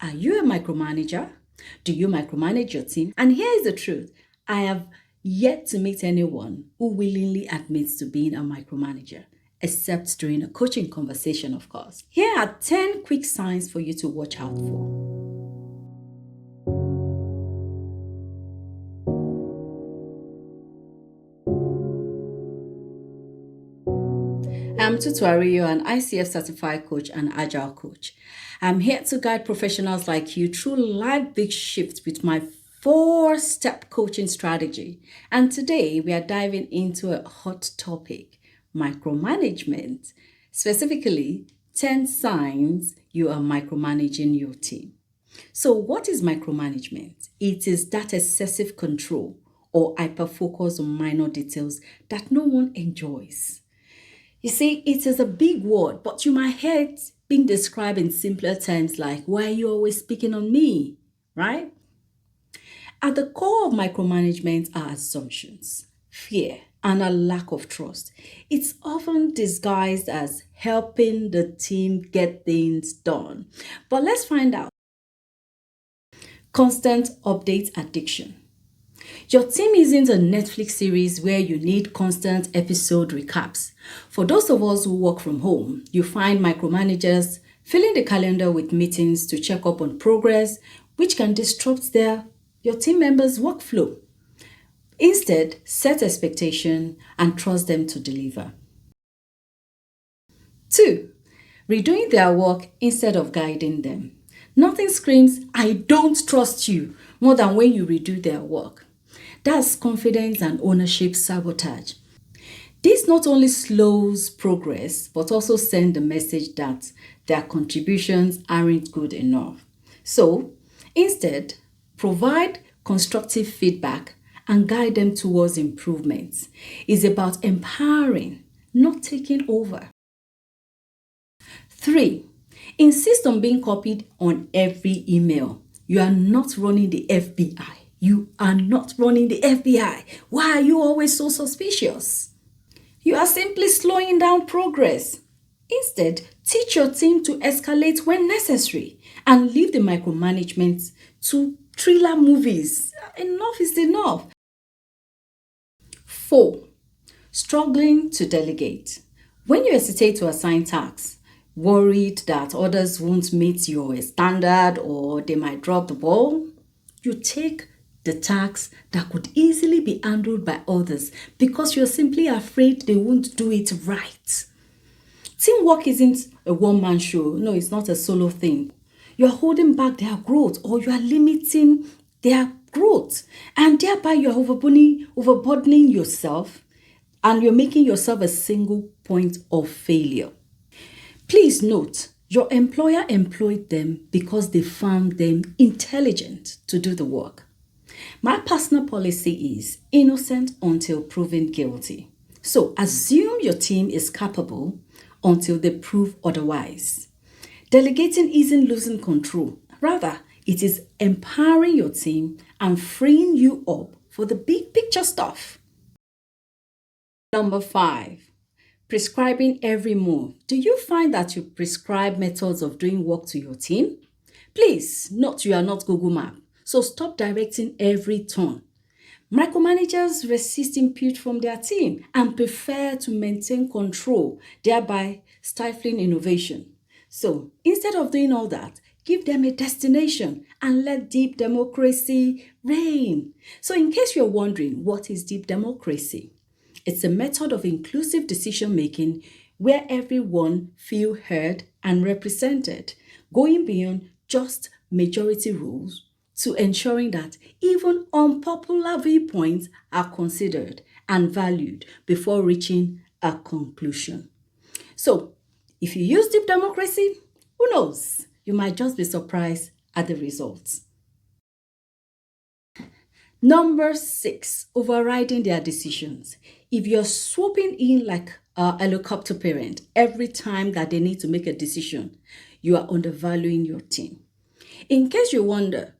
Are you a micromanager? Do you micromanage your team? And here is the truth. I have yet to meet anyone who willingly admits to being a micromanager, except during a coaching conversation, of course. Here are 10 quick signs for you to watch out for. I'm Tutu, Ariyo, an ICF certified coach and agile coach. I'm here to guide professionals like you through life big shifts with my 4-step coaching strategy. And today we are diving into a hot topic, micromanagement. Specifically, 10 signs you are micromanaging your team. So what is micromanagement? It is that excessive control or hyper-focus on minor details that no one enjoys. You see, it is a big word, but you might hear it being described in simpler terms like, why are you always speaking on me, right? At the core of micromanagement are assumptions, fear, and a lack of trust. It's often disguised as helping the team get things done. But let's find out. Constant update addiction. Your team isn't a Netflix series where you need constant episode recaps. For those of us who work from home, you find micromanagers filling the calendar with meetings to check up on progress, which can disrupt your team members' workflow. Instead, set expectation and trust them to deliver. 2. Redoing their work instead of guiding them. Nothing screams, I don't trust you, more than when you redo their work. That's confidence and ownership sabotage. This not only slows progress, but also sends the message that their contributions aren't good enough. So, instead, provide constructive feedback and guide them towards improvements. It's about empowering, not taking over. 3. Insist on being copied on every email. You are not running the FBI. You are not running the FBI. Why are you always so suspicious? You are simply slowing down progress. Instead, teach your team to escalate when necessary and leave the micromanagement to thriller movies. Enough is enough. 4. Struggling to delegate. When you hesitate to assign tasks, worried that others won't meet your standard or they might drop the ball, you take the tasks that could easily be handled by others because you're simply afraid they won't do it right. Teamwork isn't a one-man show. No, it's not a solo thing. You're holding back their growth or you are limiting their growth, and thereby you're overburdening yourself and you're making yourself a single point of failure. Please note, your employer employed them because they found them intelligent to do the work. My personal policy is innocent until proven guilty. So assume your team is capable until they prove otherwise. Delegating isn't losing control. Rather, it is empowering your team and freeing you up for the big picture stuff. Number 5. Prescribing every move. Do you find that you prescribe methods of doing work to your team? Please note you are not Google Map, so stop directing every turn. Micromanagers resist input from their team and prefer to maintain control, thereby stifling innovation. So instead of doing all that, give them a destination and let deep democracy reign. So in case you're wondering, what is deep democracy? It's a method of inclusive decision-making where everyone feels heard and represented, going beyond just majority rules to ensuring that even unpopular viewpoints are considered and valued before reaching a conclusion. So, if you use deep democracy, who knows? You might just be surprised at the results. Number 6, overriding their decisions. If you're swooping in like a helicopter parent every time that they need to make a decision, you are undervaluing your team. In case you wonder,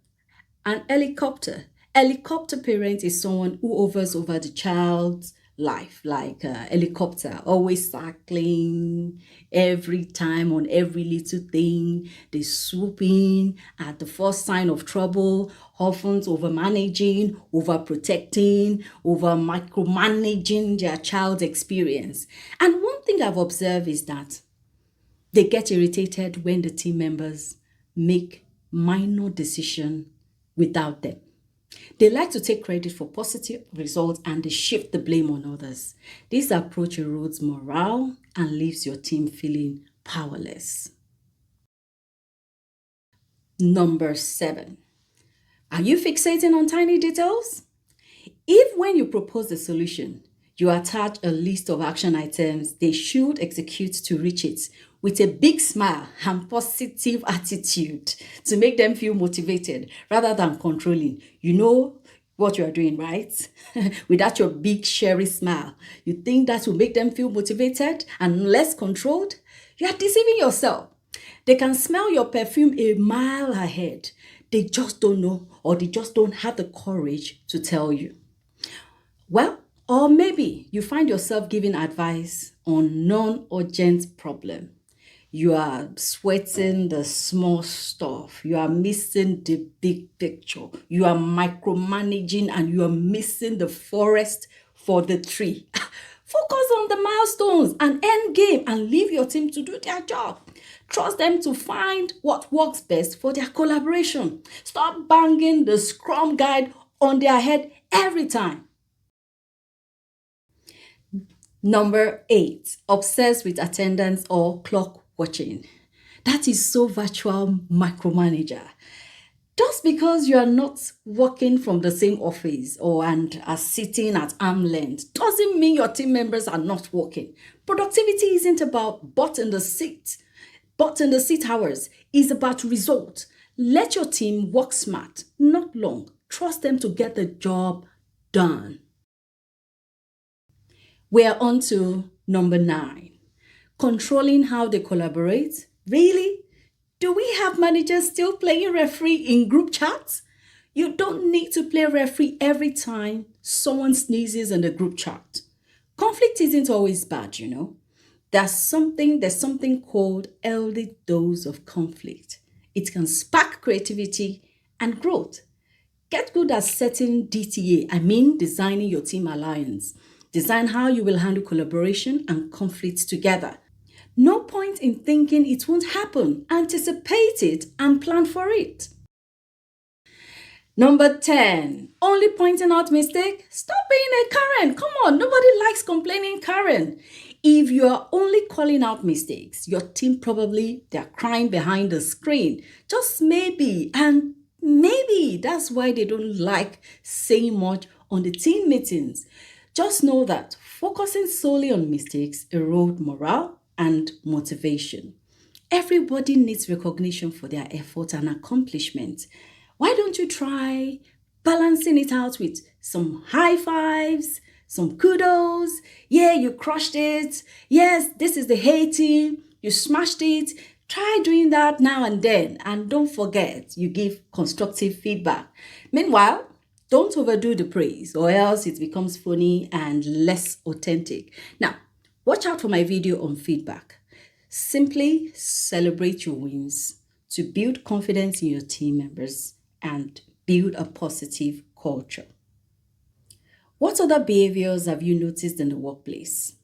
an helicopter parent is someone who hovers over the child's life, like a helicopter, always circling every time on every little thing. They swoop in at the first sign of trouble, often over-managing, over-protecting, over-micromanaging their child's experience. And one thing I've observed is that they get irritated when the team members make minor decisions without them. They like to take credit for positive results and they shift the blame on others. This approach erodes morale and leaves your team feeling powerless. Number 7. Are you fixating on tiny details? If when you propose the solution, you attach a list of action items they should execute to reach it with a big smile and positive attitude to make them feel motivated rather than controlling. You know what you are doing, right? With that your big cherry smile. You think that will make them feel motivated and less controlled? You are deceiving yourself. They can smell your perfume a mile ahead. They just don't know, or they just don't have the courage to tell you. Well, or maybe you find yourself giving advice on non-urgent problem. You are sweating the small stuff. You are missing the big picture. You are micromanaging and you are missing the forest for the tree. Focus on the milestones and end game and leave your team to do their job. Trust them to find what works best for their collaboration. Stop banging the Scrum guide on their head every time. Number 8, obsessed with attendance or clock watching. That is so virtual micromanager. Just because you are not working from the same office and are sitting at arm's length doesn't mean your team members are not working. Productivity isn't about butt in the seat hours. It's about results. Let your team work smart, not long. Trust them to get the job done. We are on to number 9. Controlling how they collaborate. Really? Do we have managers still playing referee in group chats? You don't need to play referee every time someone sneezes in the group chat. Conflict isn't always bad, you know. There's something called healthy dose of conflict. It can spark creativity and growth. Get good at setting DTA, designing your team alliance. Design how you will handle collaboration and conflicts together. No point in thinking it won't happen. Anticipate it and plan for it. Number 10, only pointing out mistake. Stop being a Karen. Come on, nobody likes complaining Karen. If you are only calling out mistakes, your team they're crying behind the screen. Just maybe, and maybe that's why they don't like saying much on the team meetings. Just know that focusing solely on mistakes erodes morale and motivation. Everybody needs recognition for their effort and accomplishment. Why don't you try balancing it out with some high fives, some kudos? Yeah, you crushed it. Yes, this is the A team. You smashed it. Try doing that now and then. And don't forget, you give constructive feedback. Meanwhile, don't overdo the praise or else it becomes funny and less authentic. Now, watch out for my video on feedback. Simply celebrate your wins to build confidence in your team members and build a positive culture. What other behaviors have you noticed in the workplace?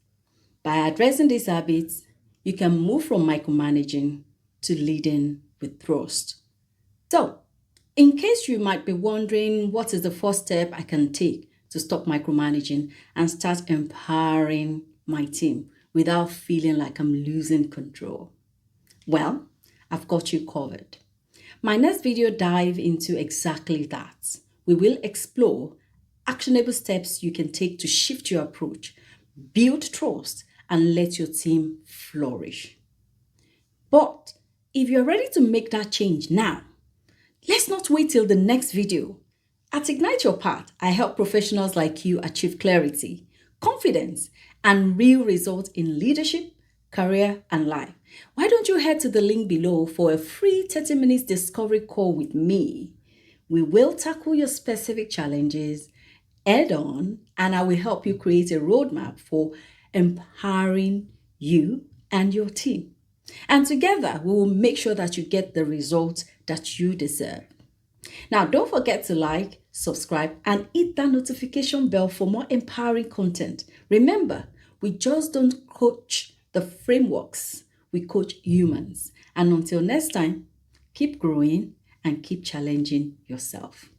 By addressing these habits, you can move from micromanaging to leading with trust. So, in case you might be wondering what is the first step I can take to stop micromanaging and start empowering my team without feeling like I'm losing control? Well, I've got you covered. My next video dive into exactly that. We will explore actionable steps you can take to shift your approach, build trust, and let your team flourish. But if you're ready to make that change now, let's not wait till the next video. At Ignite Your Path, I help professionals like you achieve clarity, confidence, and real results in leadership, career, and life. Why don't you head to the link below for a free 30 minutes discovery call with me? We will tackle your specific challenges head on, and I will help you create a roadmap for empowering you and your team. And together, we will make sure that you get the results that you deserve. Now, don't forget to like, subscribe, and hit that notification bell for more empowering content. Remember, we just don't coach the frameworks, we coach humans. And until next time, keep growing and keep challenging yourself.